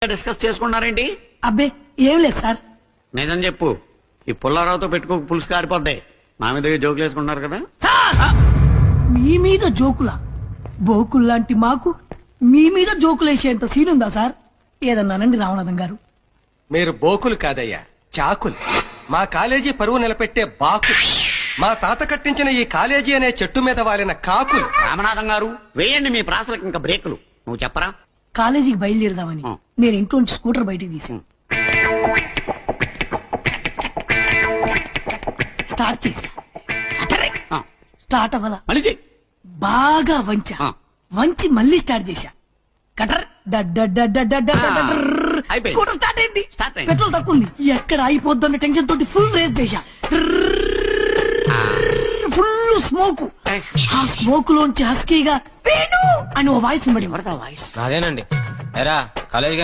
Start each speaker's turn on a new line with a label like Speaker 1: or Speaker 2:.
Speaker 1: Discuss చేసుకున్నారేంటి?
Speaker 2: అబ్బే ఏం లేదు సార్.
Speaker 1: నిజం చెప్పు, ఈ పుల్లారావుతో పెట్టుకోక పులుసు కారిపోద్ది. నా మీద జోకులు వేసుకున్నారు కదా.
Speaker 2: మీ మీద జోకులా? బోకుల్లాంటి మాకు మీ మీద జోకులేసేంత సీన్ ఉందా సార్? ఏదన్నానండి రామనాథం గారు.
Speaker 3: మీరు బోకులు కాదయ్యా, చాకులు. మా కాలేజీ పరువు నిలబెట్టే బాకులు. మా తాత కట్టించిన ఈ కాలేజీ అనే చెట్టు మీద వాలిన కాకులు.
Speaker 1: రామనాథం గారు, వేయండి మీ ప్రాసలకు ఇంకా బ్రేకులు. నువ్వు చెప్పరా?
Speaker 2: కాలేజీకి బయలుదేరదామని నేను ఇంట్లో నుంచి స్కూటర్ బయటికి తీసాను. స్టార్ట్ చేసా, స్టార్ట్ అవ్వాలా?
Speaker 1: మళ్ళీ చెయ్.
Speaker 2: బాగా వంచి మళ్ళీ స్టార్ట్ చేశా. కటర్
Speaker 1: అయిపోయింది.
Speaker 2: స్కూటర్ స్టార్ట్ అయింది.
Speaker 1: స్టార్ట్ అయింది.
Speaker 2: పెట్రోల్ తక్కువ ఉంది. ఎక్కడ అయిపోద్దన్న టెన్షన్ తోటి ఫుల్ రేస్ చేశా. Full smoke. ఆ స్మోక్ లోంచి హస్కీగా వేణు అని ఓ వాయిస్ వినబడింది.
Speaker 1: వాయిస్
Speaker 4: అదేనండి. ఎరా కాలేజ్